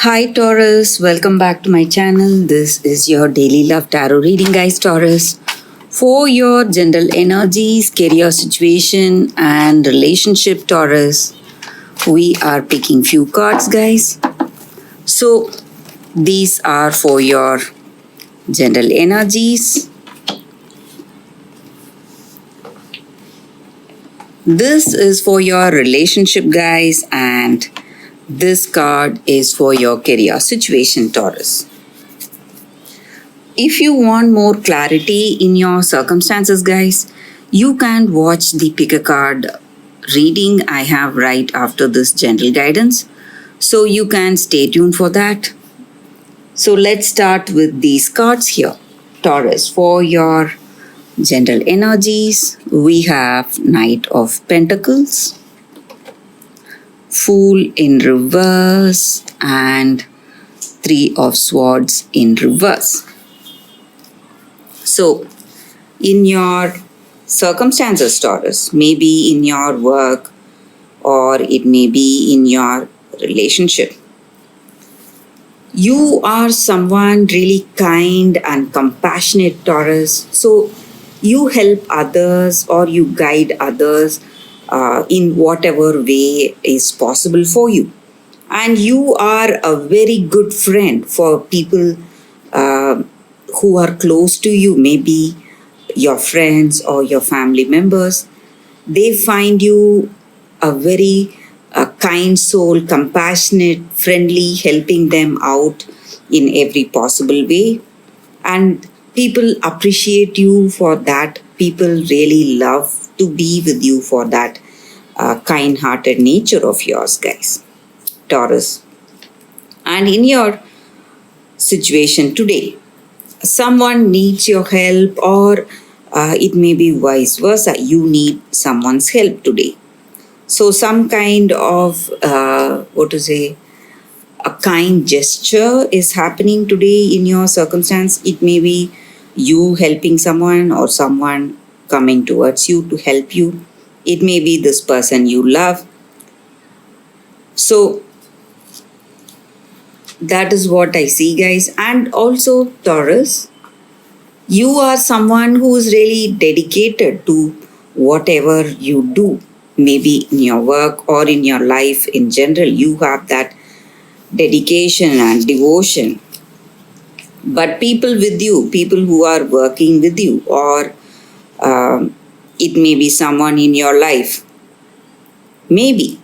Hi Taurus, welcome back to my channel. This is your daily love tarot reading, guys. Taurus, for your general energies, career situation, and relationship, Taurus, we are picking few cards, guys. So, these are for your general energies. This is for your relationship, guys, and this card is for your career situation, Taurus. If you want more clarity in your circumstances, guys, you can watch the pick a card reading I have right after this general guidance. So you can stay tuned for that. So let's start with these cards here. Taurus, for your general energies, we have Knight of Pentacles, Fool in reverse, and Three of Swords in reverse. So, in your circumstances, Taurus, maybe in your work or it may be in your relationship, you are someone really kind and compassionate, Taurus. So, you help others or you guide others in whatever way is possible for you. And you are a very good friend for people who are close to you, maybe your friends or your family members. They find you a very kind soul, compassionate, friendly, helping them out in every possible way. And people appreciate you for that. People really love to be with you for that kind hearted nature of yours, guys. Taurus. And in your situation today, someone needs your help, or it may be vice versa. You need someone's help today. So, some kind of, a kind gesture is happening today in your circumstance. It may be you helping someone or someone coming towards you to help you. It may be this person you love. So, that is what I see, guys. And also, Taurus, you are someone who is really dedicated to whatever you do, maybe in your work or in your life in general. You have that dedication and devotion. But people with you, people who are working with you, or it may be someone in your life, maybe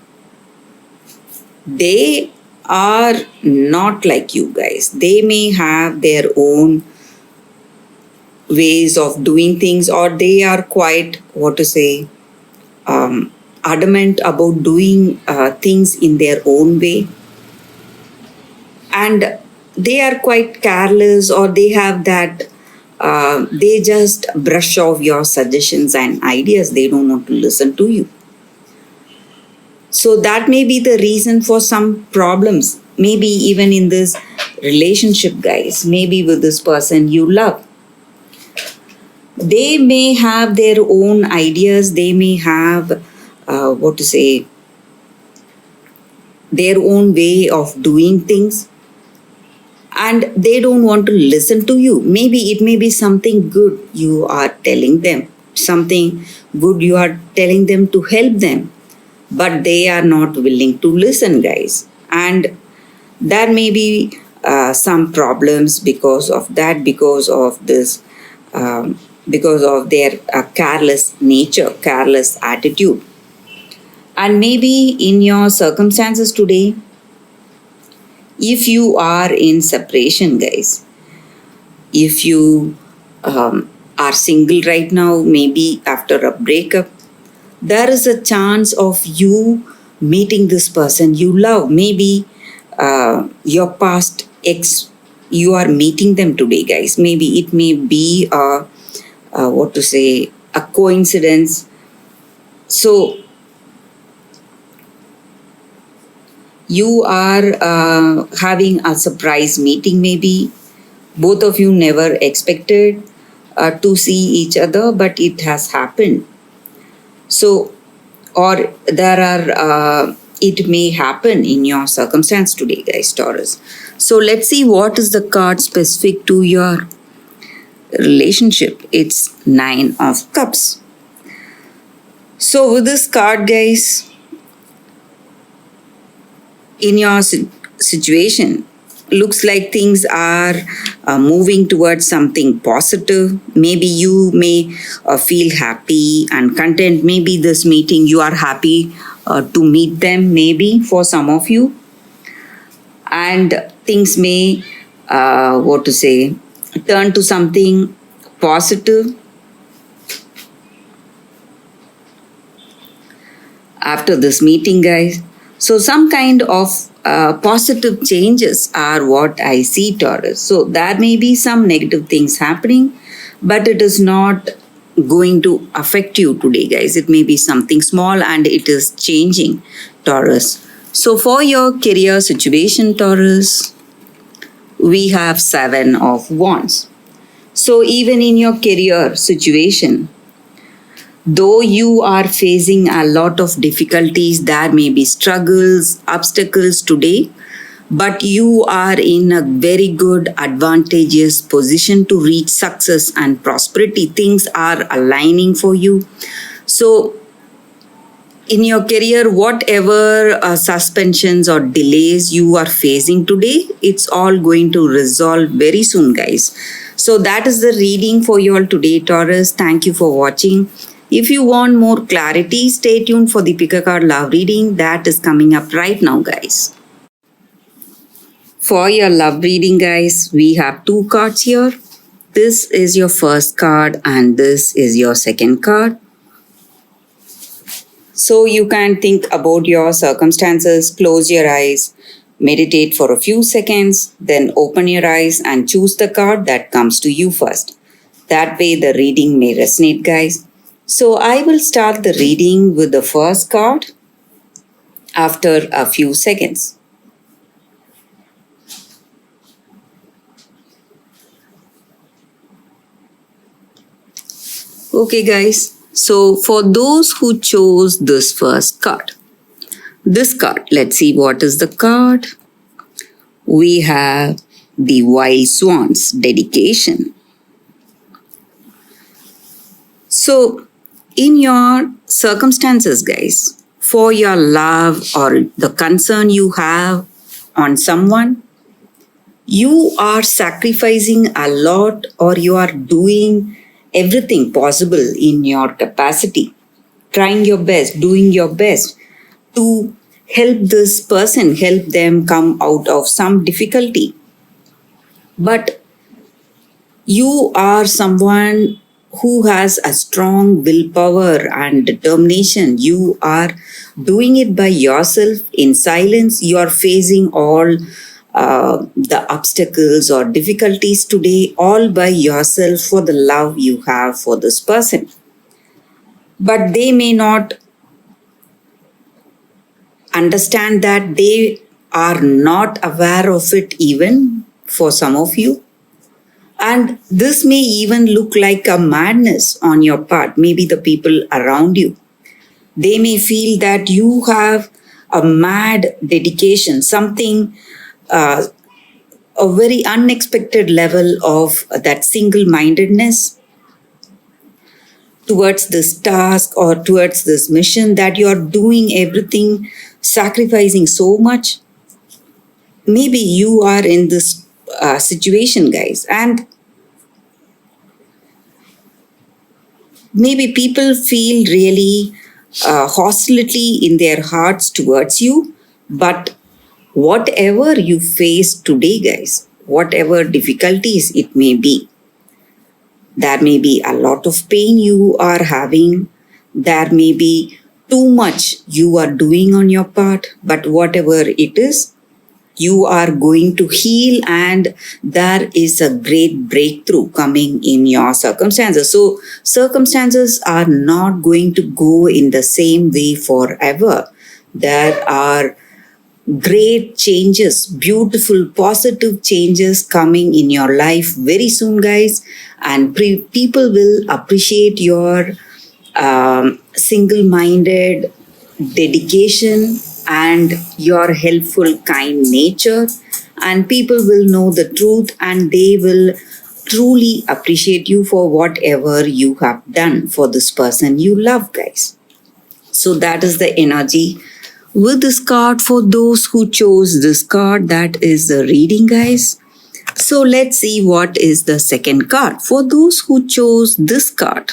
they are not like you guys. They may have their own ways of doing things, or they are quite, adamant about doing things in their own way. And they are quite careless, or they have that, they just brush off your suggestions and ideas. They don't want to listen to you. So that may be the reason for some problems, maybe even in this relationship, guys, maybe with this person you love. They may have their own ideas, they may have, their own way of doing things, and they don't want to listen to you. Maybe it may be something good you are telling them, something good you are telling them to help them, but they are not willing to listen, guys. And there may be some problems because of that, because of this, because of their careless nature, careless attitude. And maybe in your circumstances today, if you are in separation, guys, if you are single right now, maybe after a breakup, there is a chance of you meeting this person you love. Maybe your past ex, you are meeting them today, guys. Maybe it may be a coincidence. So you are having a surprise meeting, maybe both of you never expected to see each other, but it has happened. So, or there are it may happen in your circumstance today, guys, Taurus. So let's see what is the card specific to your relationship. It's Nine of Cups. So with this card, guys, in your situation, looks like things are moving towards something positive. Maybe you may feel happy and content. Maybe this meeting you are happy to meet them, maybe for some of you. And things may, turn to something positive after this meeting, guys. So some kind of positive changes are what I see, Taurus. So there may be some negative things happening, but it is not going to affect you today, guys. It may be something small and it is changing, Taurus. So for your career situation, Taurus, we have Seven of Wands. So even in your career situation, though you are facing a lot of difficulties, there may be struggles, obstacles today, but you are in a very good, advantageous position to reach success and prosperity. Things are aligning for you. So in your career, whatever suspensions or delays you are facing today, it's all going to resolve very soon, guys. So that is the reading for you all today, Taurus. Thank you for watching. If you want more clarity, stay tuned for the Pick a Card Love reading that is coming up right now, guys. For your love reading, guys, we have two cards here. This is your first card and this is your second card. So you can think about your circumstances, close your eyes, meditate for a few seconds, then open your eyes and choose the card that comes to you first. That way the reading may resonate, guys. So I will start the reading with the first card after a few seconds. Okay, guys. So for those who chose this first card, let's see what is the card. We have the Wild Swans, dedication. So in your circumstances, guys, for your love or the concern you have on someone, you are sacrificing a lot or you are doing everything possible in your capacity, trying your best, doing your best to help this person, help them come out of some difficulty. But you are someone who has a strong willpower and determination. You are doing it by yourself in silence. You are facing all the obstacles or difficulties today all by yourself for the love you have for this person. But they may not understand that. They are not aware of it even for some of you. And this may even look like a madness on your part, maybe the people around you. They may feel that you have a mad dedication, something, a very unexpected level of that single-mindedness towards this task or towards this mission, that you are doing everything, sacrificing so much. Maybe you are in this situation, guys, and maybe people feel really hostility in their hearts towards you. But whatever you face today, guys, whatever difficulties it may be, there may be a lot of pain you are having, there may be too much you are doing on your part, but whatever it is, you are going to heal and there is a great breakthrough coming in your circumstances. So circumstances are not going to go in the same way forever. There are great changes, beautiful, positive changes coming in your life very soon, guys. And people will appreciate your single-minded dedication and your helpful, kind nature, and people will know the truth and they will truly appreciate you for whatever you have done for this person you love, guys. So that is the energy with this card for those who chose this card. That is the reading, guys. So let's see what is the second card for those who chose this card.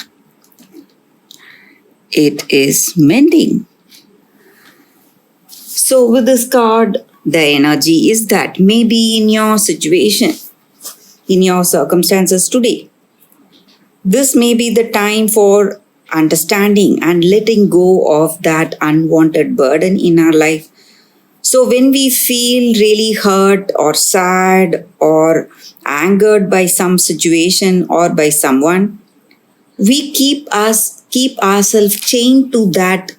It is mending. So with this card, the energy is that maybe in your situation, in your circumstances today, this may be the time for understanding and letting go of that unwanted burden in our life. So when we feel really hurt or sad or angered by some situation or by someone, we keep ourselves chained to that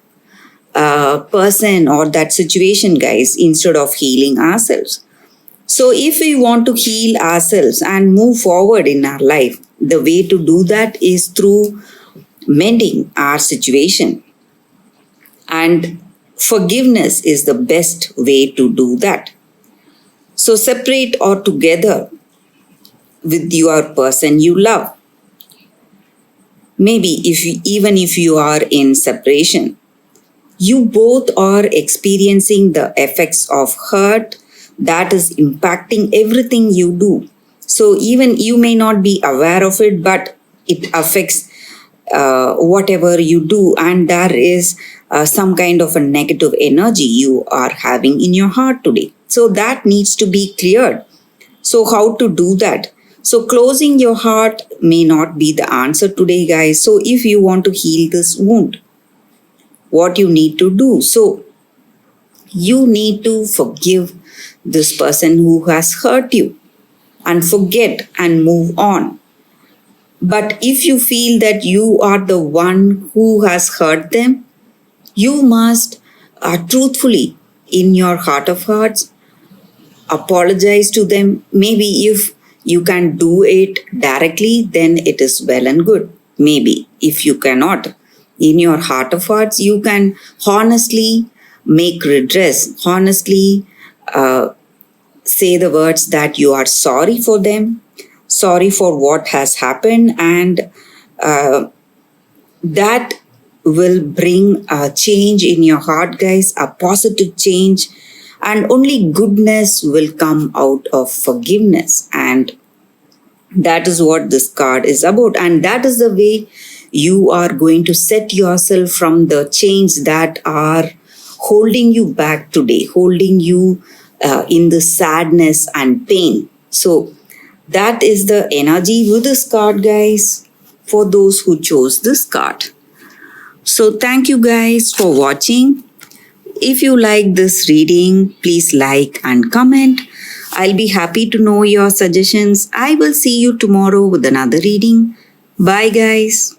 person or that situation, guys, instead of healing ourselves. So if we want to heal ourselves and move forward in our life, the way to do that is through mending our situation. And forgiveness is the best way to do that. So separate or together with your person you love. Maybe even if you are in separation, you both are experiencing the effects of hurt that is impacting everything you do. So even you may not be aware of it, but it affects whatever you do, and there is some kind of a negative energy you are having in your heart today. So that needs to be cleared. So how to do that? So closing your heart may not be the answer today, guys. So if you want to heal this wound, what you need to do? So you need to forgive this person who has hurt you and forget and move on. But if you feel that you are the one who has hurt them, you must truthfully, in your heart of hearts, apologize to them. Maybe if you can do it directly, then it is well and good. Maybe if you cannot, in your heart of hearts, you can honestly make redress, honestly say the words that you are sorry for them, sorry for what has happened, and that will bring a change in your heart, guys, a positive change, and only goodness will come out of forgiveness. And that is what this card is about, and that is the way you are going to set yourself from the chains that are holding you back today, holding you in the sadness and pain. So that is the energy with this card, guys, for those who chose this card. So thank you guys for watching. If you like this reading, please like and comment. I'll be happy to know your suggestions. I will see you tomorrow with another reading. Bye, guys.